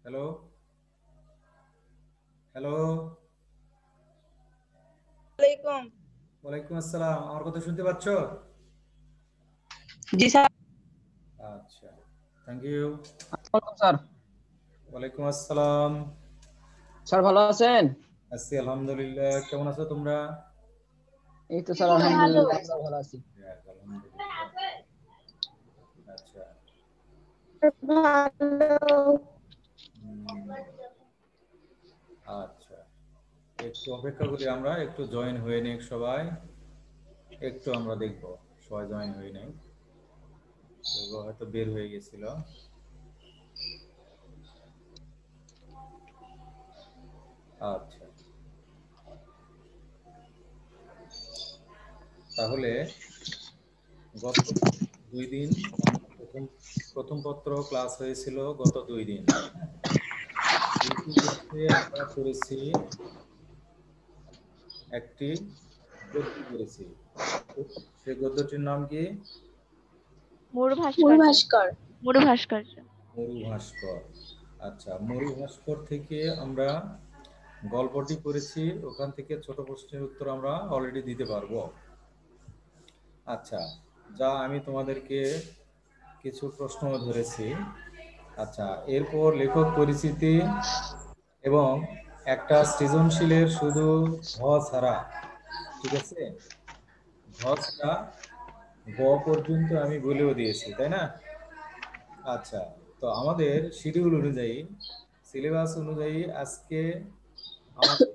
Hello hello আলাইকুম। ওয়ালাইকুম আসসালাম। আমার কথা শুনতে পাচ্ছ? জি স্যার। আচ্ছা, থ্যাংক ইউ। ওয়ালাইকুম স্যার। ওয়ালাইকুম আসসালাম। স্যার ভালো আছেন? আছি আলহামদুলিল্লাহ। কেমন আছো তোমরা? এই তো স্যার আলহামদুলিল্লাহ আমরা ভালো আছি। আলহামদুলিল্লাহ। আচ্ছা, ভালো। উম, আচ্ছা, একটু অপেক্ষা করি, আমরা একটু জয়েন হয়ে নিই সবাই। একটু আমরা দেখব, সবাই জয়েন হয়ে নেই, কেউ হয়তো বের হয়ে গেছিল। আচ্ছা, তাহলে গত 2 দিন আমরা প্রথম প্রথম পত্র ক্লাস হয়েছিল গত 2 দিন। হচ্ছে আমরা করেছি একটি গদ্য করেছি। সেই গদ্যটির নাম কি? মরু ভাস্কর। মরু ভাস্কর্য। মরু ভাস্কর। আচ্ছা, মরু ভাস্কর থেকে আমরা গল্পটি করেছি, ওখান থেকে ছোট প্রশ্নের উত্তর আমরা অলরেডি দিতে পারবো। আচ্ছা, যা আমি তোমাদেরকে কিছু প্রশ্ন ধরেছি। আচ্ছা, এরপর লেখক পরিচিতি এবং একটা সৃজনশীলের শুধু ঘ ছাড়া, ঠিক আছে, ঘ ছাড়া গ পর্যন্ত আমি বলেও দিয়েছি, তাই না? আচ্ছা, তো আমাদের শিডিউল অনুযায়ী, সিলেবাস অনুযায়ী আজকে আমাদের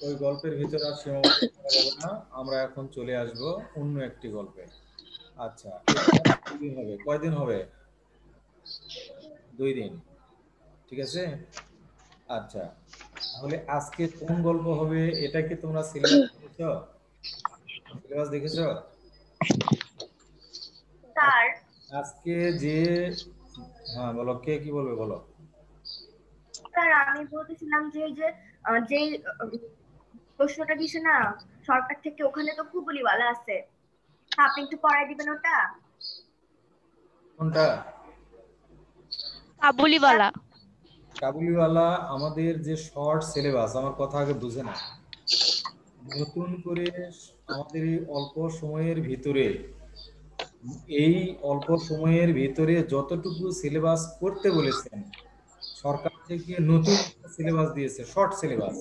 ওই গল্পের ভিতরে আর সীমাবদ্ধ করা যাবে না, আমরা এখন চলে আসব অন্য একটি গল্পে। আচ্ছা, এটা 2 দিন হবে। কয়দিন হবে? 2 দিন, ঠিক আছে। আচ্ছা, তাহলে আজকে কোন গল্প হবে এটা কি তোমরা সিলেবাস দেখেছো? সিলেবাস দেখেছো? স্যার, আজকে যে, হ্যাঁ বলো, কে কি বলবে বলো। স্যার আমি বলতেছিলাম যে যেই প্রশ্নটা দিছে না সরকার থেকে, ওখানে তো কুবুলিওয়ালা আছে। আপনি একটু পড়াই দিবেন ওটা। কোনটা? কাবুলিওয়ালা। কাবুলিওয়ালা আমাদের যে শর্ট সিলেবাস, আমার কথা আগে বুঝে না। নতুন করে আমাদের এই অল্প সময়ের ভিতরে, এই অল্প সময়ের ভিতরে যতটুকু সিলেবাস করতে বলেছেন সরকার থেকে, নতুন সিলেবাস দিয়েছে, শর্ট সিলেবাস।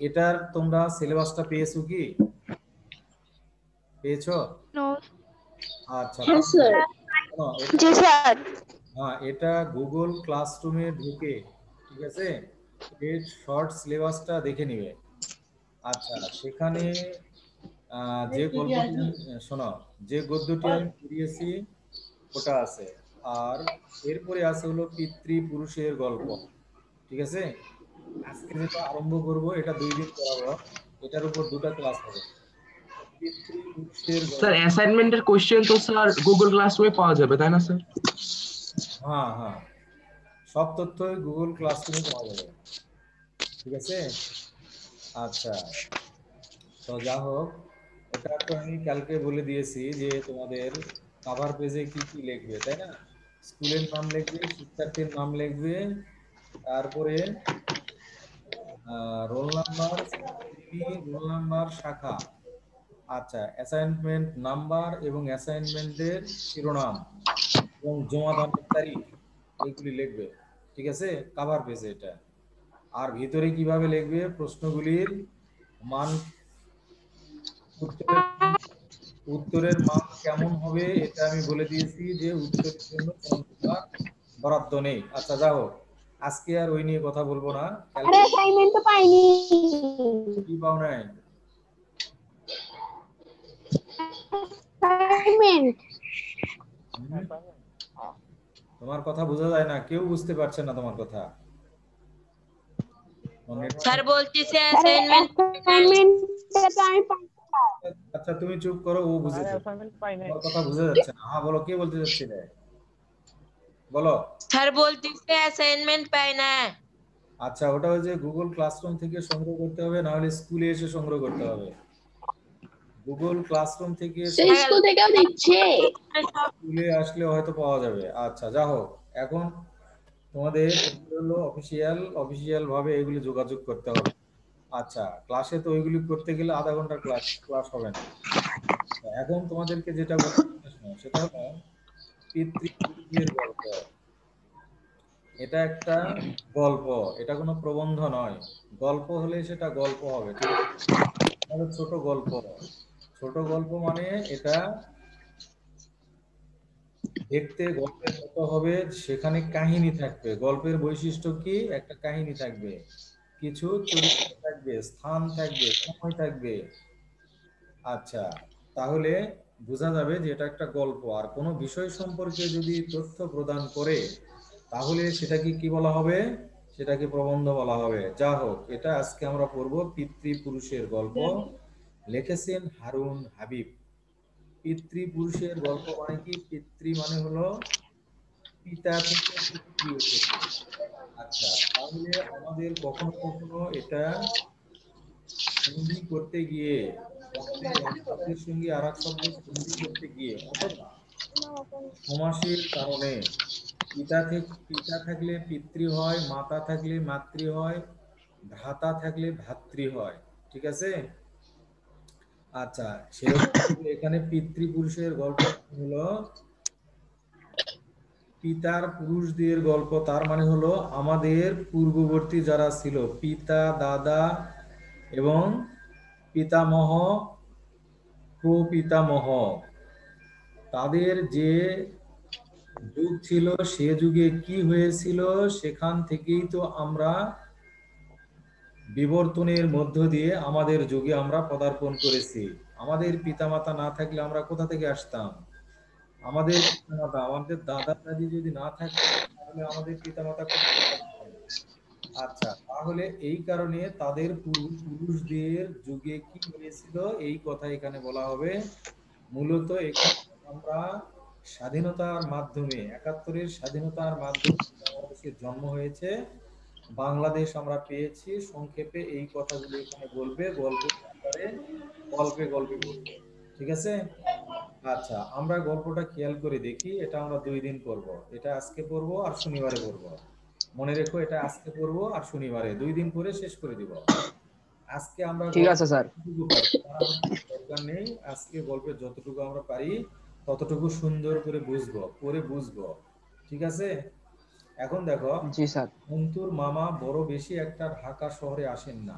এটার তোমরা সিলেবাসটা পেয়েছো কি? পেয়েছো? নো। আচ্ছা, হ্যাঁ তাহলে স্যার। শোনো, এটা, জি স্যার। হ্যাঁ, এটা গুগল ক্লাসরুমে ঢুকে, ঠিক আছে, এর শর্ট সিলেবাসটা দেখে নিবে। আচ্ছা, সেখানে যে গল্পটি শোনো, যে গদ্যটি আমি পড়িয়েছি ওটা আছে, আর এরপরে আছে হলো পিতৃপুরুষের গল্প, ঠিক আছে। আজকে যেটা আরম্ভ করব এটা 2 দিন করাবো, এটার উপর 2টা ক্লাস হবে। পিতৃপুরুষের স্যার গল্প। অ্যাসাইনমেন্টের কোশ্চেন তো স্যার গুগল ক্লাসরুমে পাওয়া যাবে তাই না স্যার? হ্যাঁ হ্যাঁ, সব তথ্যই গুগল ক্লাসরুমে পাওয়া যাবে, ঠিক আছে। আচ্ছা, তো যা হোক, ওটা তো আমি কালকে বলে দিয়েছি যে তোমাদের কভার পেজে কি কি লিখবে, তাই না? স্কুলের নাম লিখবে, শিক্ষার্থীর নাম লিখবে, তারপরে রোল নাম্বার, রোল নাম্বার, শাখা, আচ্ছা, অ্যাসাইনমেন্ট নাম্বার এবং অ্যাসাইনমেন্টের শিরোনাম এবং জমাদানের তারিখ, এইগুলি লিখবে, ঠিক আছে, কভার পেজে এটা। আর ভিতরে কিভাবে লিখবে, প্রশ্নগুলির মান, উত্তরের উত্তরের মান কেমন হবে এটা আমি বলে দিয়েছি যে উত্তরের জন্য কোনো প্রকার বরাদ্দ নেই। আচ্ছা, যাও, আজকে আর ওই নিয়ে কথা বলবো না। আরে অ্যাসাইনমেন্ট তো পাইনি। কি পাও নাই? অ্যাসাইনমেন্ট। হুম? তোমার কথা বোঝা যায় না, কেউ বুঝতে পারছে না তোমার কথা। স্যার বলতেছে আরে অ্যাসাইনমেন্ট অ্যাসাইনমেন্টটা তো আমি পাইনি। আচ্ছা, তুমি চুপ করো, ও বুঝেছে। তোমার কথা বোঝা যাচ্ছে না। হ্যাঁ বলো, কে বলতে চাচ্ছিলে বলো। স্যার বলতেছে অ্যাসাইনমেন্ট পাই না। আচ্ছা, ওটা ওই যে গুগল ক্লাসরুম থেকে সংগ্রহ করতে হবে, না হলে স্কুলে এসে সংগ্রহ করতে হবে। গুগল ক্লাসরুম থেকে স্কুল থেকেও দিচ্ছে। স্কুলে আসলে হয়তো পাওয়া যাবে। আচ্ছা, যা হোক, এখন তোমাদের হলো অফিসিয়াল ভাবে এগুলি যোগাযোগ করতে হবে। আচ্ছা, ক্লাসে তো ওইগুলি করতে গেলে আধা ঘন্টার ক্লাস হবে না। এখন তোমাদেরকে যেটা বলতে সেটা হলো পিতৃপুরুষের গল্প। এটা একটা গল্প, এটা কোনো প্রবন্ধ নয়। গল্প হলে সেটা গল্প হবে, ঠিক আছে? তাহলে ছোট গল্প, ছোট গল্প মানে এটা দেখতে গল্পের মতো হবে, সেখানে কাহিনী থাকবে। গল্পের বৈশিষ্ট্য কি? একটা কাহিনী থাকবে, কিছু চরিত্র থাকবে, স্থান থাকবে, সময় থাকবে। আচ্ছা, তাহলে বোঝা যাবে যে এটা একটা গল্প। আর কোনো বিষয় সম্পর্কে যদি তথ্য প্রদান করে তাহলে সেটাকে কি বলা হবে? সেটাকে প্রবন্ধ বলা হবে। যা হোক, এটা আজকে আমরা পড়বো পিতৃপুরুষের গল্প। লিখেছেন হারুন হাবিব। পিতৃপুরুষের গল্প মানে কি? পিতৃ মানে হলো পিতা থেকে পিতৃ এসেছে। আচ্ছা, তাহলে আমাদের কখনো কখনো এটা সন্ধি করতে গিয়ে, এক শব্দের সঙ্গে আর এক শব্দ সন্ধি করতে গিয়ে, অথবা সমাসের কারণে পিতা থাকলে পিতৃ হয়, মাতা থাকলে মাতৃ হয়, ভ্রাতা থাকলে ভাতৃ হয়। ঠিক আছে? আচ্ছা, সেরকম এখানে পিতৃপুরুষের গল্প হলো পিতার পুরুষদের গল্প। তার মানে হলো আমাদের পূর্ববর্তী যারা ছিল, পিতা, দাদা এবং পিতামহ, প্রপিতামহ, তাদের যে যুগ ছিল সে যুগে কি হয়েছিল, সেখান থেকেই তো আমরা বিবর্তনের মধ্য দিয়ে আমাদের যুগে আমরা পদার্পণ করেছি। আমাদের পিতামাতা না থাকলে আমরা কোথা থেকে আসতাম? আমাদের পিতামাতা, আমাদের দাদা দাদি যদি না থাকতো তাহলে আমাদের পিতামাতা কোথা থেকে আসতেন? আচ্ছা, তাহলে এই কারণে তাদের পুরুষদের যুগে কি হয়েছিল এই কথা এখানে বলা হবে। মূলত এখানে আমরা স্বাধীনতার মাধ্যমে, 71-এর স্বাধীনতার মাধ্যমে বাংলাদেশের জন্ম হয়েছে, বাংলাদেশ আমরা পেয়েছি। সংক্ষেপে এই কথাগুলো এখানে বলবে, গল্পে গল্পে বলবে। ঠিক আছে? আচ্ছা, আমরা গল্পটা খেয়াল করে দেখি। এটা আমরা 2 দিন পড়বো। এটা আজকে পড়বো আর শনিবারে পড়বো। মনে রেখো, এটা আজকে পড়বো আর শনিবারে, 2 দিন পরে শেষ করে দিব। আজকে আমরা ঠিক আছে স্যার। দরকার নেই, আজকে গল্পের যতটুকু আমরা পারি ততটুকু সুন্দর করে বুঝবো। ঠিক আছে? এখন দেখো, জি স্যার। অন্তুর মামা বড় বেশি একটা ঢাকা শহরে আসেন না,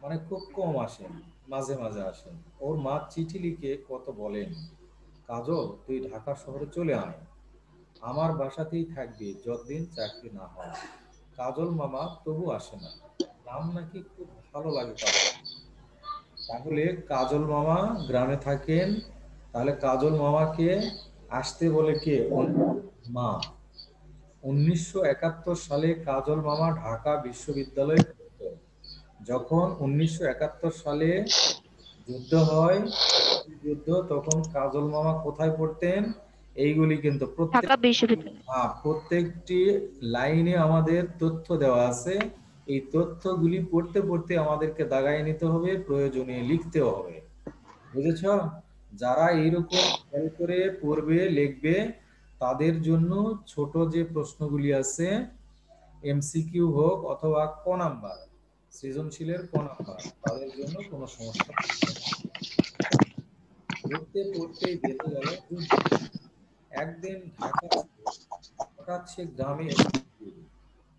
মানে খুব কম আসেন, মাঝে মাঝে আসেন। ওর মা চিঠি লিখে কত বলেন, কাজল তুই ঢাকা শহরে চলে আয়, আমার বাসাতেই থাকবি যতদিন চাকরি না হয়। কাজল মামা তবু আসে না, নাম নাকি খুব ভালো লাগে কাজল। তাহলে কাজল মামা গ্রামে থাকেন, তাহলে কাজল মামাকে আসতে বলে কে? মা। 1971 সালে কাজল মামা ঢাকা বিশ্ববিদ্যালয়ে পড়তো। যখন 1971 সালে যুদ্ধ হয়, তখন কাজল মামা কোথায় পড়তেন? এইগুলি কিন্তু ঢাকা বিশ্ববিদ্যালয়। প্রত্যেকটি লাইনে আমাদের তথ্য দেওয়া আছে। এই তথ্যগুলি পড়তে পড়তে আমাদেরকে দাগায় নিতে হবে, প্রয়োজনে লিখতেও হবে। বুঝেছ? যারা এইরকম খেয়াল করে পড়বে, লিখবে, তাদের জন্য ছোট যে প্রশ্নগুলি আছে, এমসিকিউ হোক অথবা ক নাম্বার, সৃজনশীলের ক নাম্বার, তাদের জন্য কোনো সমস্যা হবে না। পড়তে পড়তেই বেঁধে গেল যুদ্ধ। একদিন ঢাকা হঠাৎ সে গ্রামে এসে,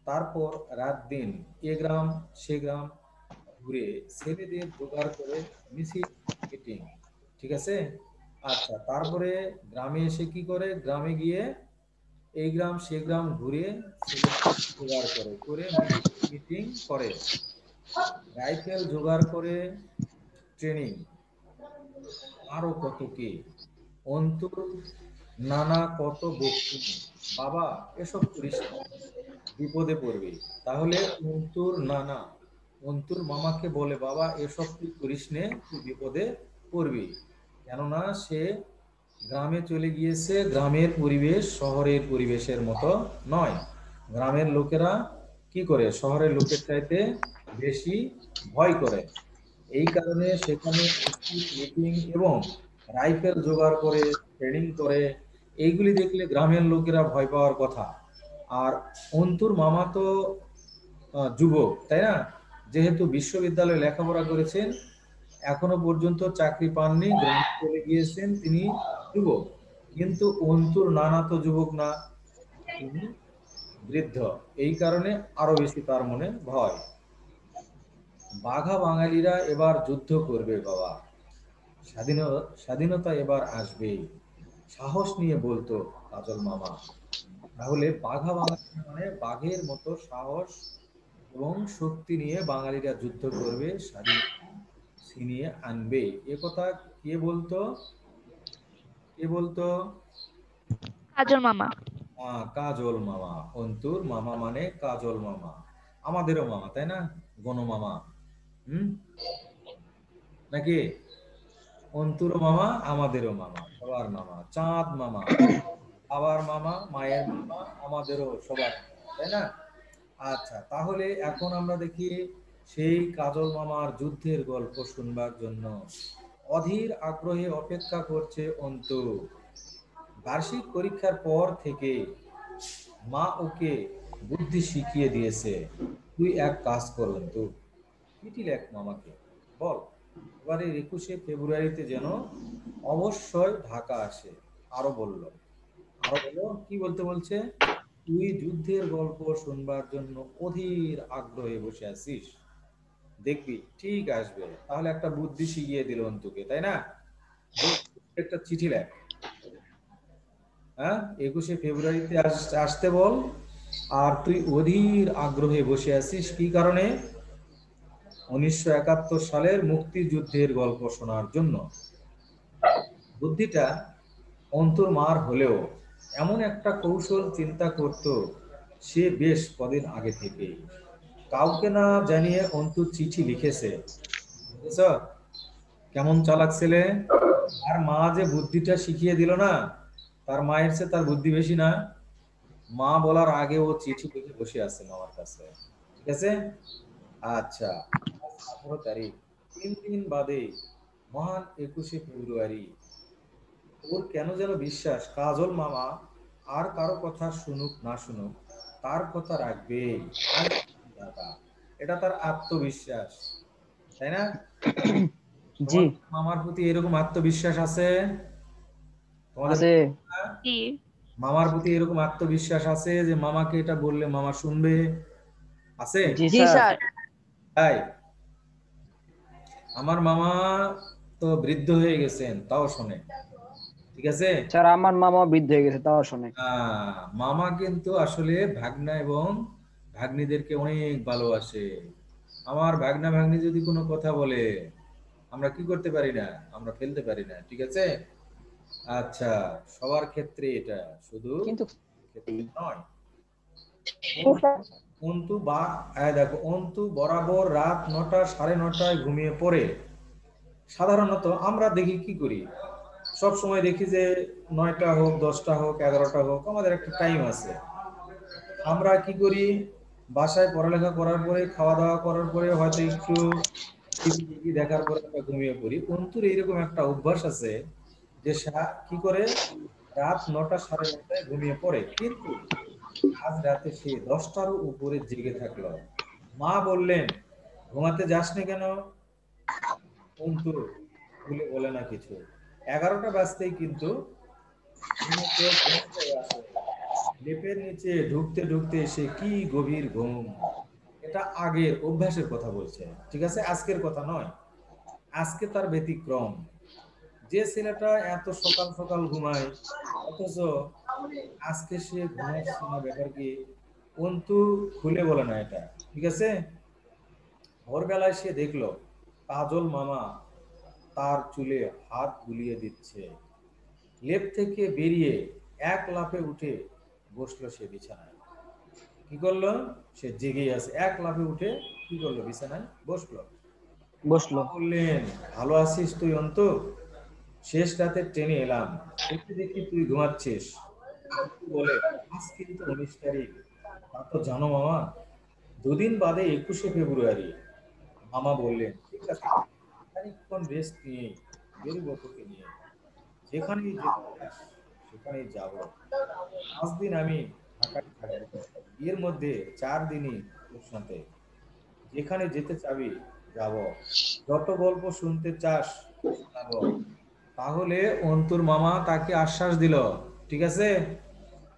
তারপর রাত দিন এ গ্রাম সে গ্রাম ঘুরে ছেলেদের জোগাড় করে মিটিং। ঠিক আছে? আচ্ছা, তারপরে গ্রামে এসে কি করে? গ্রামে গিয়ে এই গ্রাম সে গ্রাম ঘুরে জোগাড় করে মিটিং করে, রাইফেল জোগাড় করে, ট্রেনিং, আরো কত কি। অন্তুর নানা কত বক্তৃতা, বাবা এসব করিস না, বিপদে পড়বি। তাহলে অন্তুর মামাকে বলে, বাবা এসব তুই করিস নে, তুই বিপদে পড়বি। কেননা সে গ্রামে চলে গিয়েছে, গ্রামের পরিবেশ শহরের পরিবেশের মতো নয়। গ্রামের লোকেরা কি করে? শহরের লোকের চাইতে বেশি ভয় করে। এই কারণে সেখানে মিটিং এবং রাইফেল জোগাড় করে, ট্রেনিং করে, এইগুলি দেখলে গ্রামের লোকেরা ভয় পাওয়ার কথা। আর অন্তুর মামা তো যুবক, তাই না? যেহেতু বিশ্ববিদ্যালয়ে লেখাপড়া করেছেন, এখনো পর্যন্ত চাকরি পাননি, গ্রামে চলে গিয়েছেন, তিনি যুবক। কিন্তু অন্তুর নানা তো যুবক না, তিনি বৃদ্ধ। এই কারণে আরো বেশি তার মনে ভয়। বাঘা বাঙালিরা এবার যুদ্ধ করবে বাবা, স্বাধীনতা এবার আসবে, সাহস নিয়ে বলতো কাজল মামা। তাহলে বাঘা বাঙালি মানে বাঘের মতো সাহস এবং শক্তি নিয়ে বাঙালিরা যুদ্ধ করবে, স্বাধীনতা ছিনিয়ে আনবে। এ কথা কে বলতো? কে বলতো? কাজল মামা। কাজল মামা। অন্তুর মামা মানে কাজল মামা, আমাদেরও মামা, তাই না? গণমামা। হুম, নাকি? অন্তুরও মামা, আমাদেরও মামা, সবার মামা। চাঁদ মামা, বাবার মামা, মায়ের মামা, আমাদেরও সবার মামা, তাই না? আচ্ছা, তাহলে এখন আমরা দেখি সেই কাজল মামার যুদ্ধের গল্প শুনবার জন্য অধীর আগ্রহে অপেক্ষা করছে অন্তু। বার্ষিক পরীক্ষার পর থেকে মা ওকে বুদ্ধি শিখিয়ে দিয়েছে। তুই এক কাজ কর অন্তু, চিঠি লেখ মামাকে, বল এবারে 21শে ফেব্রুয়ারিতে যেন অবশ্যই ঢাকা আসে। আরো বলল, আরো বলো কি বলতে বলছে? তুই যুদ্ধের গল্প শুনবার জন্য অধীর আগ্রহে বসে আছিস, দেখবি ঠিক আসবে। তাহলে একটা বুদ্ধি শিখিয়ে দিল অন্তুকে, তাই না? যে একটা চিঠি লেখ, হ্যাঁ, 21শে ফেব্রুয়ারিতে আসতে বল। আর তুই অধীর আগ্রহে বসে আছিস কি কারণে? 1971 সালের মুক্তিযুদ্ধের গল্প শোনার জন্য। বুদ্ধিটা অন্তর মার হলেও এমন একটা কৌশল চিন্তা করত সে বেশ কদিন আগে থেকে। কাউকে না জানিয়ে অন্তু চিঠি লিখেছে, বুঝেছ? কেমন চালাক ছেলে। আর মা যে বুদ্ধিটা শিখিয়ে দিল না, তার মায়ের চেয়ে তার বুদ্ধি বেশি না? মা বলার আগে ও চিঠি লিখে বসে আছে মামার কাছে, ঠিক আছে? আচ্ছা, 18 তারিখ, 3 দিন বাদে, মহান 21শে ফেব্রুয়ারি। ওর কেন যেন বিশ্বাস কাজল মামা আর কারো কথা শুনুক না শুনুক, তার কথা রাখবে। এটা তার আত্মবিশ্বাস, তাই না? জি, তোমার মামার প্রতি এরকম আত্মবিশ্বাস আছে? তোমাদের আছে। জি। মামার প্রতি এরকম আত্মবিশ্বাস আছে যে মামাকে এটা বললে মামা শুনবে? আছে? জি জি স্যার। স্যার। তাই আমার মামা তো বৃদ্ধ হয়ে গেছেন, তাও শোনে, ঠিক আছে? স্যার আমার মামা বৃদ্ধ হয়ে গেছে, তাও শোনে। মামা কিন্তু আসলে ভাগ্না এবং ভাগ্নিদেরকে অনেক ভালোবাসে। আমার ভাগ্না ভাগ্নি যদি কোনো কথা বলে, আমরা কি করতে পারি না? আমরা ফেলতে পারি না, ঠিক আছে? আচ্ছা, সবার ক্ষেত্রে এটা, শুধু কিন্তু ক্ষেত্রে নয়। অন্তু বা দেখো, অন্তু বরাবর রাত 9টা 9:30টায় ঘুমিয়ে পড়ে। সাধারণত আমরা দেখি কি করি, সব সময় দেখি যে 9টা হোক, 10টা হোক, 11টা হোক, আমাদের একটা টাইম আছে। আমরা কি করি, বাসায় পড়ালেখা করার পরে, খাওয়া দাওয়া করার পরে হয়তো একটু টিভি দেখার পরে আমরা ঘুমিয়ে পড়ি। অন্তুর এইরকম একটা অভ্যাস আছে যে কি করে, রাত 9টা 9:30টায় ঘুমিয়ে পড়ে, কিন্তু আজ রাতে সে 10টারও উপরে জেগে থাকলো। মা বললেন, ঘুমাতে যাসনি কেন? অন্তু ভুলে বলে না কিছু। 11টা বাজতেই কিন্তু লেপের নিচে ঢুকতে ঢুকতে সে কি গভীর ঘুম। এটা আগের অভ্যাসের কথা বলছে, ঠিক আছে? আজকের কথা নয়, আজকে তার ব্যতিক্রম। যে ছেলেটা এত সকাল সকাল ঘুমায়, অথচ আজকে সে ঘুমাচ্ছে না, ব্যাপার কি? অন্তু খুলে বলে না এটা, ঠিক আছে? ভোরবেলায় সে দেখলো কাজল মামা তার চুলে হাত বুলিয়ে দিচ্ছে। লেপ থেকে বেরিয়ে এক লাফে উঠে বসলো সে বিছানায়। কি করলো? সে জেগেই আছে, এক লাফে উঠে কি করলো? বিছানায় বসলো। বসলো। মামা বললেন, ভালো আছিস তুই অন্তু? শেষ রাতে ট্রেনে এলাম, একটু দেখি তুই ঘুমাচ্ছিস। অন্তু বলে, আজ কিন্তু 19 তারিখ, তা তো জানো মামা, দুদিন বাদে 21শে ফেব্রুয়ারি। মামা বললেন, ঠিক আছে, খানিকক্ষণ রেস্ট নিয়ে বেরোবো তোকে নিয়ে, যেখানেই যেতে চাস সেখানেই যাব। 5 দিন আমি ঢাকায় থাকবো। এর মধ্যে 4 দিনই তোর সাথে যেখানে যেতে চাবি যাব, যত গল্প শুনতে চাস যাব। তাহলে অন্তুর মামা তাকে আশ্বাস দিল, ঠিক আছে,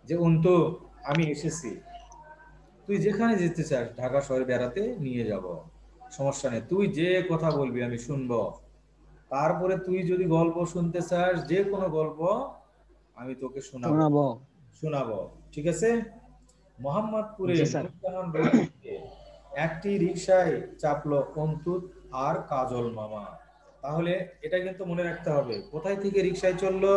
যে অন্তু আমি এসেছি, তুই যেখানে যেতে চাস ঢাকা শহরে বেড়াতে নিয়ে যাব, সমস্যা নেই, তুই যে কথা বলবি আমি শুনবো। তারপরে তুই যদি গল্প শুনতে চাস, যে কোনো গল্প আমি তোকে শোনাবো শোনাবো। শোনাবো ঠিক আছে। মোহাম্মদপুরে জি স্যার। নূরজাহান রোড থেকে একটি রিকশায় চাপলো অন্তুত আর কাজল মামা। তাহলে এটা কিন্তু মনে রাখতে হবে, কোথায় থেকে রিকশায় চললো?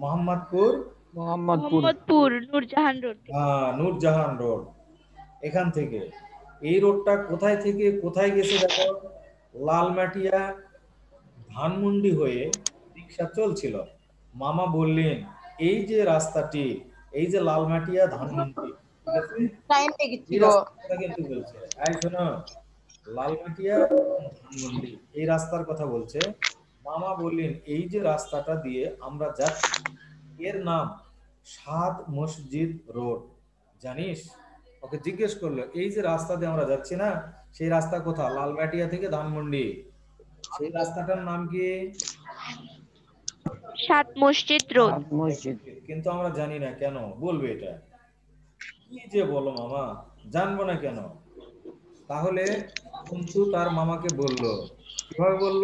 মোহাম্মদপুর, মোহাম্মদপুর। মোহাম্মদপুর নূরজাহান রোড থেকে। নূরজাহান রোড, এখান থেকে। এই রোডটা কোথায় থেকে কোথায় গেছে দেখো, লালমাটিয়া ধানমন্ডি হয়ে রিকশা চলছিল। মামা বললেন এই যে রাস্তাটি, এই যে লালমাটিয়া ধানমন্ডি, ঠিক আছে, এই রাস্তাটা কিন্তু বলছে, এই শোনো, লালমাটিয়া ধানমন্ডি এই রাস্তার কথা বলছে। মামা বললেন এই যে রাস্তাটা দিয়ে আমরা যাচ্ছি এর নাম 7 মসজিদ রোড, জানিস? ওকে জিজ্ঞেস করলো এই যে রাস্তা দিয়ে আমরা যাচ্ছি না, সেই রাস্তা কোথা? লালমাটিয়া থেকে ধানমন্ডি, সেই রাস্তাটার নাম কি? 7 মসজিদ রোড। মসজিদ। কিন্তু আমরা জানি না, কেন বলবে এটা? কি যে বলো মামা, জানবো না কেন? তাহলে কিন্তু তার মামাকে বলল, কিভাবে বলল?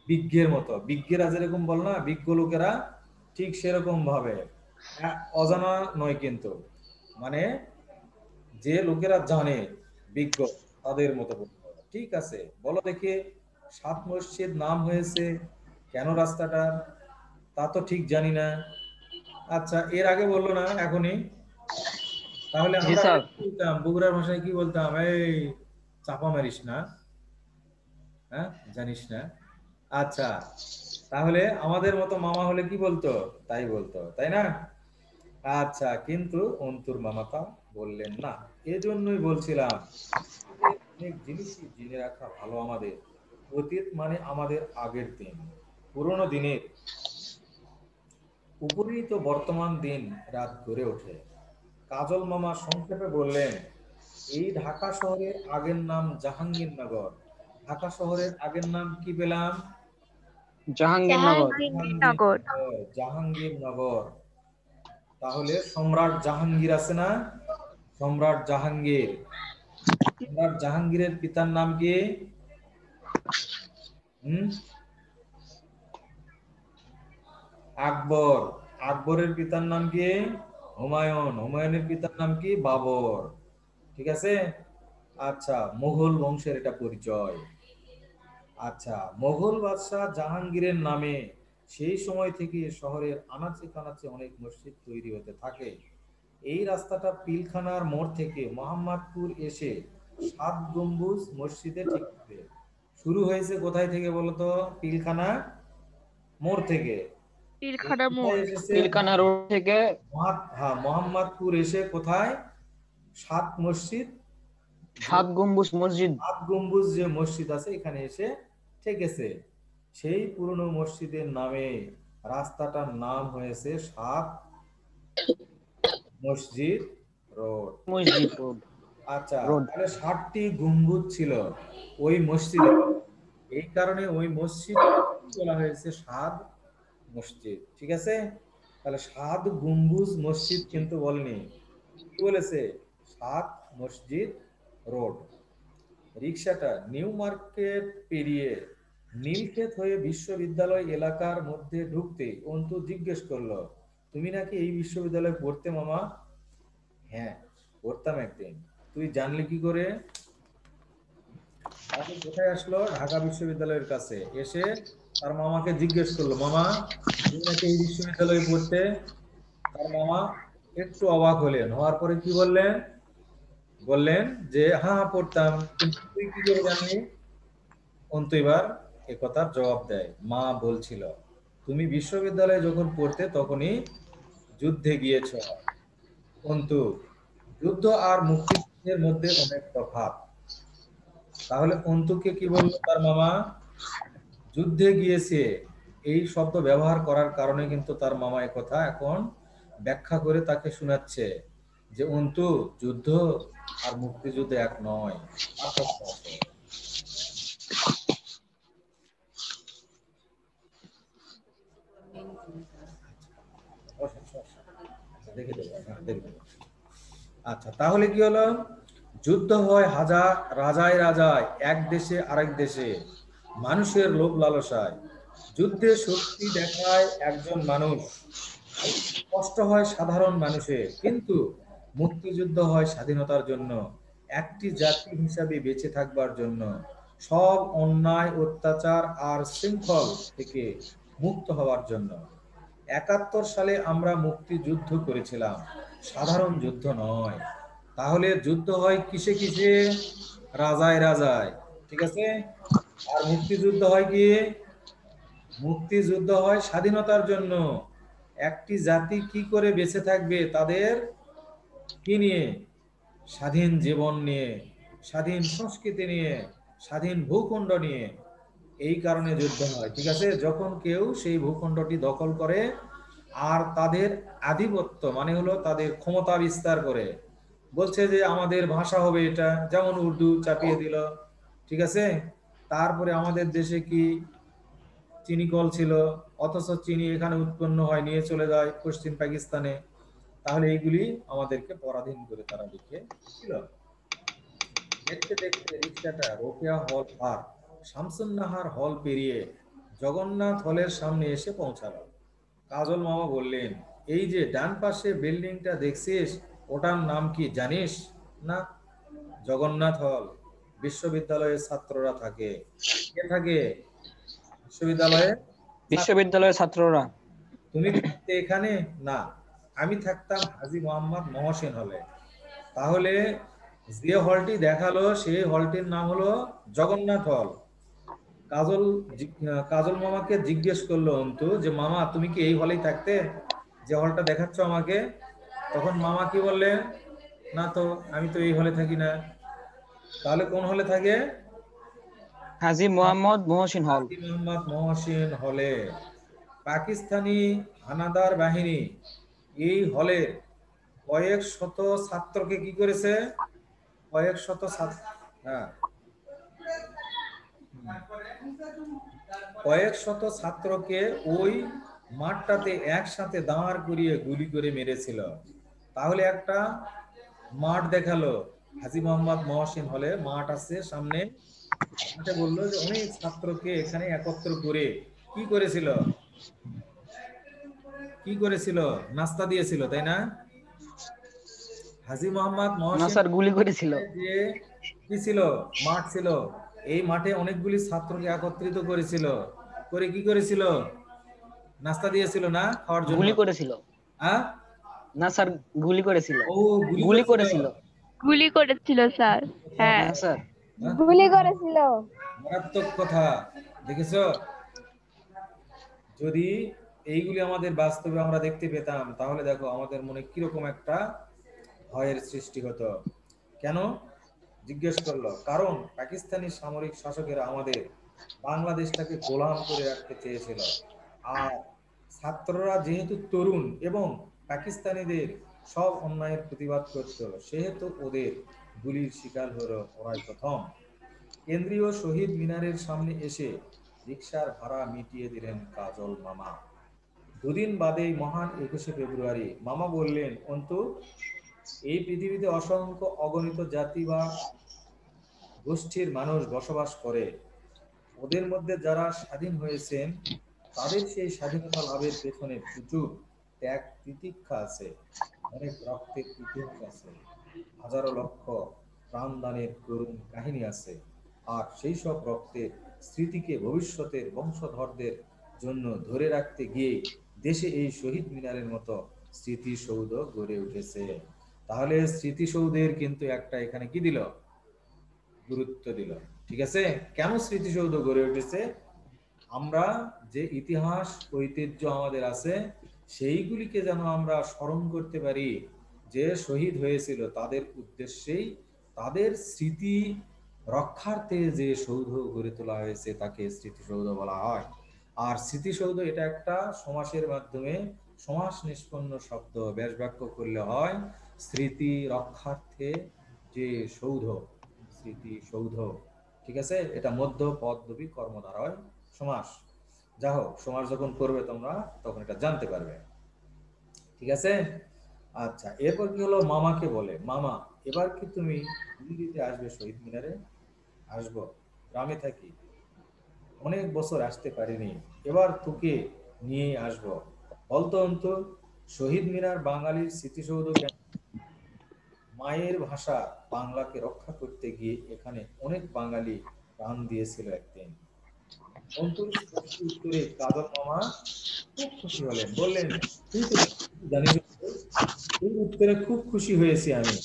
বিজ্ঞের মতো, বিজ্ঞেরা যেরকম বল না, বিজ্ঞ লোকেরা ঠিক সেরকম ভাবে, অজানা নয় কিন্তু, মানে যে লোকেরা জানে বিজ্ঞ তাদের মতো বলতে হবে। ঠিক আছে, বলো দেখি 7 মসজিদ নাম হয়েছে কেন রাস্তাটা? তা তো ঠিক জানি না। আচ্ছা, এর আগে বললো না এখনই? তাহলে জি আমরা স্যার। আগে কি বলতাম, বগুড়ার ভাষায় কি বলতাম? এই চাপা মারিস না, হ্যাঁ জানিস না। আচ্ছা, তাহলে আমাদের মতো মামা হলে কি বলতো? তাই বলতো, তাই না? আচ্ছা, কিন্তু অন্তুর মামা তা বললেন না। এজন্যই বলছিলাম অনেক জিনিসই জেনে রাখা ভালো আমাদের। অতীত মানে আমাদের আগের দিন, পুরোনো দিনের উপরেই তো বর্তমান দিন রাত গড়ে ওঠে। কাজল মামা সংক্ষেপে বললেন এই ঢাকা শহরের আগের নাম জাহাঙ্গীরনগর। ঢাকা শহরের আগের নাম কি পেলাম? জাহাঙ্গীরনগর। জাহাঙ্গীরনগর। জাহাঙ্গীরনগর। তাহলে সম্রাট জাহাঙ্গীর আছে না, সম্রাট জাহাঙ্গীর, সম্রাট জাহাঙ্গীরের পিতার নাম কি? আকবর। আকবরের পিতার নাম কি? হুমায়ুন। হুমায়ুনের পিতার নাম কি? বাবর। ঠিক আছে। আচ্ছা, মুঘল বংশের এটা পরিচয়। আচ্ছা, মুঘল বাদশাহ জাহাঙ্গীরের নামে সেই সময় থেকে শহরের আনাচে কানাচে অনেক মসজিদ তৈরি হতে থাকে। এই রাস্তাটা পিলখানার মোড় থেকে মোহাম্মদপুর এসে 7 গম্বুজ মসজিদে ঠেকবে। শুরু হয়েছে কোথায় থেকে বলতো? পিলখানা মোড় থেকে। পিলখানা কোথায় মোড়। এসেছে? পিলখানা রোড থেকে হ্যাঁ, মোহাম্মদপুর এসে কোথায়? 7 মসজিদ, 7 গম্বুজ মসজিদ। 7 গম্বুজ যে মসজিদ আছে এখানে এসে ঠেকেছে। সেই পুরনো মসজিদের নামে রাস্তাটার নাম হয়েছে 7 মসজিদ রোড। মসজিদ রোড। আচ্ছা, রোড। তাহলে 7টি গম্বুজ ছিল ওই মসজিদে, এই কারণে ওই মসজিদ বলা হয়েছে 7 মসজিদ। ঠিক আছে, তাহলে 7 গম্বুজ মসজিদ কিন্তু বলেনি, কি বলেছে? 7 মসজিদ রোড। রিকশাটা নিউ মার্কেট পেরিয়ে নীলক্ষেত হয়ে বিশ্ববিদ্যালয় এলাকার মধ্যে ঢুকতে অন্তু জিজ্ঞেস করলো তুমি নাকি এই বিশ্ববিদ্যালয়ে পড়তে মামা? হ্যাঁ, পড়তাম একদিন। তুই জানলি কি করে? তারপর কোথায় আসলো? ঢাকা বিশ্ববিদ্যালয়ের কাছে এসে তার মামাকে জিজ্ঞেস করলো, মামা তুমি নাকি এই বিশ্ববিদ্যালয়ে পড়তে? তার মামা একটু অবাক হলেন, হওয়ার পরে কি বললেন? বললেন যে হ্যাঁ পড়তাম, কিন্তু তুই কি করে জানলি? অন্তু এবার একথার জবাব দেয়, মা বলছিল তুমি বিশ্ববিদ্যালয়ে যখন পড়তে তখনই যুদ্ধে গিয়েছ। অন্তু, যুদ্ধ আর মুক্তিযুদ্ধের মধ্যে অনেক তফাৎ। তাহলে অন্তুকে কি বললো তার মামা? যুদ্ধে গিয়েছে, এই শব্দ ব্যবহার করার কারণে কিন্তু তার মামা একথা এখন ব্যাখ্যা করে তাকে শোনাচ্ছে যে অন্তু যুদ্ধ আর মুক্তিযুদ্ধ এক নয়, পার্থক্য আছে। দেখে দেবো, হ্যাঁ, দেখে দেবো। আচ্ছা, তাহলে কি হলো? যুদ্ধ হয় হাজার রাজায় রাজায়, এক দেশে আরেক দেশে, মানুষের লোভ লালসায়। যুদ্ধে শক্তি দেখায় একজন মানুষ, কষ্ট হয় সাধারণ মানুষের, কিন্তু মুক্তিযুদ্ধ হয় স্বাধীনতার জন্য, একটি জাতি হিসাবে বেঁচে থাকবার জন্য, সব অন্যায় অত্যাচার আর শৃঙ্খল থেকে মুক্ত হওয়ার জন্য। ৭১ সালে আমরা মুক্তিযুদ্ধ করেছিলাম, সাধারণ যুদ্ধ নয়। তাহলে যুদ্ধ হয় কিসে কিসে? রাজায় রাজায়, ঠিক আছে। আর মুক্তিযুদ্ধ হয় কি? মুক্তিযুদ্ধ হয় স্বাধীনতার জন্য। একটি জাতি কি করে বেঁচে থাকবে তাদের কি নিয়ে? স্বাধীন জীবন নিয়ে, স্বাধীন সংস্কৃতি নিয়ে, স্বাধীন ভূখণ্ড নিয়ে। এই কারণে যুদ্ধ হয়, ঠিক আছে। যখন কেউ সেই ভূখণ্ডটি দখল করে আর তাদের আধিপত্য মানে হলো তাদের ক্ষমতা বিস্তার করে, বলছে যে আমাদের ভাষা হবে এটা, যেমন উর্দু চাপিয়ে দিল, ঠিক আছে। তারপরে আমাদের দেশে কি চিনি কল ছিল, অথচ চিনি এখানে উৎপন্ন হয়, নিয়ে চলে যায় পশ্চিম পাকিস্তানে। তাহলে এইগুলি আমাদেরকে পরাধীন করে তারা লিখেছিল। দেখতে দেখতে রিক্সাটা রোকেয়া হল আর শামসুন্নাহার হল পেরিয়ে জগন্নাথ হলের সামনে এসে পৌঁছালো। কাজল মামা বললেন, এই যে ডান পাশে বিল্ডিংটা দেখছিস, ওটার নাম কি জানিস? না। জগন্নাথ হল। বিশ্ববিদ্যালয়ের ছাত্ররা থাকে। কে থাকে বিশ্ববিদ্যালয়ে? বিশ্ববিদ্যালয়ের ছাত্ররা। তুমি থাকতে এখানে? না, আমি থাকতাম হাজী মোহাম্মদ মহসিন হলে। তাহলে যে হলটি দেখালো সেই হলটির নাম হলো জগন্নাথ হল। কাজল মামাকে জিজ্ঞেস করলো অন্তু যে মামা তুমি কি এই হলেই থাকতে, যে হলটা দেখাচ্ছ আমাকে? তখন মামা কি বললেন, না তো, আমি তো এই হলে থাকি না। তাহলে কোন হলে থাকে? হাজী মোহাম্মদ মহসিন হল। হাজী মোহাম্মদ মহসিন হলে। পাকিস্তানি হানাদার বাহিনী এই হলে কয়েক শত ছাত্রকে কি করেছে? কয়েক শত ছাত্র, হ্যাঁ, কয়েক শত ছাত্রকে ওই মাঠটাতে একসাথে দাঁড় করিয়ে গুলি করে মেরেছিল। তাহলে একটা মাঠ দেখালো, হাজী মোহাম্মদ মহসিন হলে মাঠ আছে সামনে। মাঠে বললো যে অনেক ছাত্রকে এখানে একত্র করে কি করেছিল? কি করেছিল? নাস্তা দিয়েছিল, তাই না? হাজী মোহাম্মদ না মহসিন স্যার, গুলি করেছিল। যে কি ছিল? মাঠ ছিল। এই মাঠে অনেকগুলি ছাত্রকে একত্রিত করেছিল, করে কি করেছিল? নাস্তা দিয়েছিল না খাওয়ার জন্য? গুলি করেছিল। হ্যাঁ, না স্যার, গুলি করেছিল। ও গুলি গুলি করেছিল। করেছিল। গুলি করেছিল স্যার। হ্যাঁ। না স্যার, হ্যাঁ? গুলি করেছিল। মারাত্মক কথা, দেখেছো? যদি এইগুলি আমাদের বাস্তবে আমরা দেখতে পেতাম, তাহলে দেখো আমাদের মনে কিরকম একটা ভয়ের সৃষ্টি হতো। কেন জিজ্ঞেস করলো? কারণ পাকিস্তানি সামরিক শাসকেরা আমাদের বাংলাদেশটাকে গোলাম করে রাখতে চেয়েছিল। আর ছাত্ররা যেহেতু তরুণ এবং পাকিস্তানিদের সব অন্যায়ের প্রতিবাদ করত, সেহেতু ওদের গুলির শিকার হলো ওরাই প্রথম। কেন্দ্রীয় শহীদ মিনারের সামনে এসে রিকশার ভাড়া মিটিয়ে দিলেন কাজল মামা। দুদিন বাদেই মহান 21শে ফেব্রুয়ারি। মামা বললেন, অন্তু, এই পৃথিবীতে অসংখ্য অগণিত জাতি বা গোষ্ঠীর মানুষ বসবাস করে। ওদের মধ্যে যারা স্বাধীন হয়েছেন, তাদের সেই স্বাধীনতা লাভের পেছনে প্রচুর ত্যাগ তিতিক্ষা আছে, অনেক রক্তের ইতিহাস আছে, হাজারো লক্ষ প্রাণদানের করুণ কাহিনী আছে। আর সেই সব রক্তের স্মৃতিকে ভবিষ্যতের বংশধরদের জন্য ধরে রাখতে গিয়ে দেশে এই শহীদ মিনারের মতো স্মৃতিসৌধ গড়ে উঠেছে। তাহলে স্মৃতিসৌধের কিন্তু একটা এখানে কি দিল? গুরুত্ব দিল, ঠিক আছে। কেন স্মৃতিসৌধ গড়ে উঠেছে? আমরা যে ইতিহাস ঐতিহ্য আমাদের আছে, সেইগুলিকে যেন আমরা স্মরণ করতে পারি, যে শহীদ হয়েছিল তাদের উদ্দেশ্যেই, তাদের স্মৃতি রক্ষার্থে যে সৌধ গড়ে তোলা হয়েছে তাকে স্মৃতিসৌধ বলা হয়। আর স্মৃতিসৌধ এটা একটা সমাসের মাধ্যমে সমাস নিষ্পন্ন শব্দ, ব্যাস বাক্য করলে হয় স্মৃতি রক্ষার্থে যে সৌধ, স্মৃতিসৌধ, ঠিক আছে? এটা মধ্য পদবী কর্মধারয় সমাস। যা হোক, সমাস যখন করবে তোমরা তখন এটা জানতে পারবে, ঠিক আছে? আচ্ছা, এরপর কি হলো, মামাকে বলে, মামা এবার কি তুমি দিল্লিতে আসবে শহীদ মিনারে? আসবো, গ্রামে থাকি, অনেক বছর আসতে পারিনি, এবার তোকে নিয়ে আসবো। বলতো অন্তু, শহীদ মিনার বাঙালির স্মৃতিসৌধ কেন? মায়ের ভাষা বাংলাকে রক্ষা করতে গিয়ে এখানে অনেক বাঙালি প্রাণ দিয়েছিল একদিন। অন্তুর প্রশ্ন উত্তরে কাজল মামা খুব খুশি হলেন, বললেন, তুই তো জানিস, এই উত্তরে খুব খুশি হয়েছি আমি।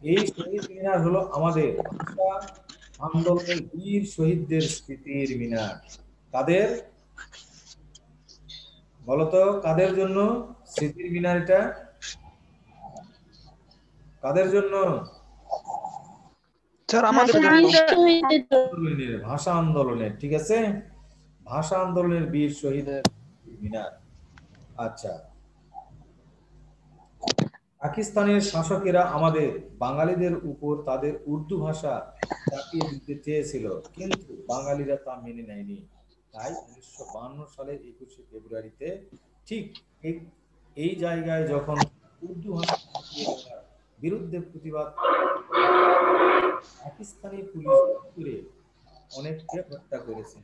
এই শহীদ মিনার হলো আমাদের ভাষা আন্দোলনের বীর শহীদদের স্মৃতির মিনার। কাদের বলতো, কাদের জন্য স্মৃতির মিনার এটা? কাদের জন্য? স্যার আমাদের জন্য। আন্দোলনের, ভাষা আন্দোলনের, ঠিক আছে? ভাষা আন্দোলনের বীর শহীদের মিনার। আচ্ছা, পাকিস্তানের শাসকেরা আমাদের বাঙালিদের উপর তাদের উর্দু ভাষা চাপিয়ে দিতে চেয়েছিল, কিন্তু বাঙালিরা তা মেনে নেয়নি। তাই 1952 সালের 21শে ফেব্রুয়ারিতে ঠিক এই- এই জায়গায় যখন উর্দু ভাষা চাপিয়ে দেওয়ার বিরুদ্ধে প্রতিবাদ, পাকিস্তানি পুলিশ করে অনেককে হত্যা করেছে।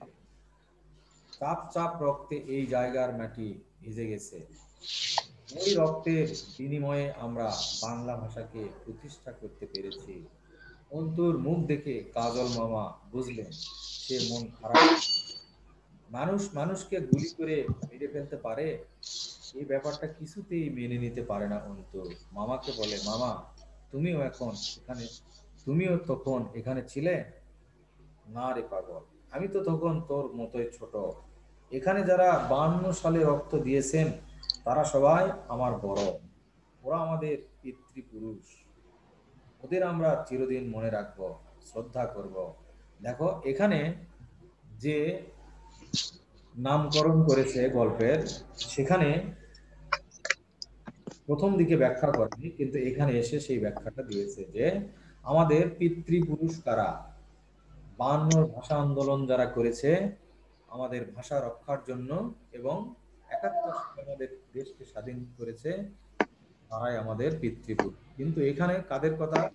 চাপ চাপ রক্তে এই জায়গার মাটি ভিজে গেছে। ওই রক্তের বিনিময়ে আমরা বাংলা ভাষাকে প্রতিষ্ঠা করতে পেরেছি। অন্তুর মুখ দেখে কাজল মামা বুঝলেন সে মন খারাপ। মানুষ মানুষকে গুলি করে মেরে ফেলতে পারে, এই ব্যাপারটা কিছুতেই মেনে নিতে পারে না অন্তু। মামাকে বলে, মামা তুমিও তখন এখানে ছিলে? না রে পাগল, আমি তো তখন তোর মতোই ছোট। এখানে যারা 52 সালে রক্ত দিয়েছেন তারা সবাই আমার বড়, ওরা আমাদের পিতৃপুরুষ, ওদের আমরা চিরদিন মনে রাখবো, শ্রদ্ধা করব। দেখো, এখানে যে নামকরণ করেছে গল্পের, সেখানে প্রথম দিকে ব্যাখ্যা করেনি, কিন্তু এখানে এসে সেই ব্যাখ্যাটা দিয়েছে যে আমাদের পিতৃপুরুষ কারা, 52 ভাষা আন্দোলন যারা করেছে আমাদের ভাষা রক্ষার জন্য এবং 71 সালে আমাদের দেশকে স্বাধীন করেছে, তারাই আমাদের পিতৃপুরুষ। কিন্তু এখানে কাদের কথা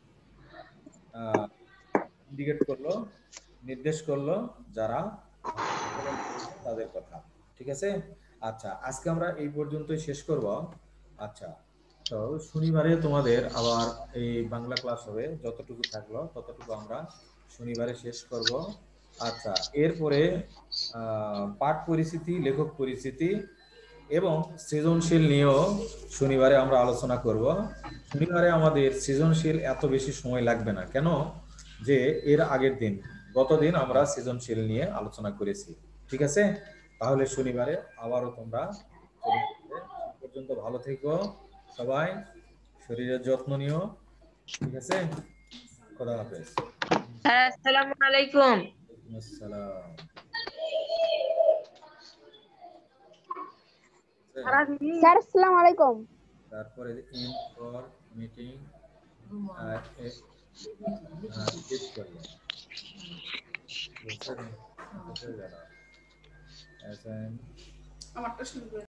ইন্ডিকেট করলো, নির্দেশ করলো? যারা আন্দোলন করেছে তাদের কথা, ঠিক আছে? আচ্ছা, আজকে আমরা এই পর্যন্তই শেষ করব। আচ্ছা, তো শনিবারে তোমাদের আবার এই বাংলা ক্লাস হবে, যতটুকু থাকলো ততটুকু আমরা শনিবারে শেষ করব। আচ্ছা, এরপরে পাঠ পরিচিতি, লেখক পরিচিতি এবং সৃজনশীল নিয়েও শনিবারে আমরা আলোচনা করব। শনিবারে আমাদের সৃজনশীল এত বেশি সময় লাগবে না, কেন যে এর আগের দিন, গতদিন আমরা সৃজনশীল নিয়ে আলোচনা করেছি, ঠিক আছে? তাহলে শনিবারে আবারও তোমরা চলে আসবে। সে পর্যন্ত ভালো থেকো সবাই, শরীরের যত্ন নিও, ঠিক আছে? খোদা হাফেজ। স্যার আসসালামু আলাইকুম। ওয়ালাইকুম আসসালাম। স্যার আসসালামু আলাইকুম। তারপরে ইন ফর মিটিং ক্লিক করলাম, আমারটা শুনবে।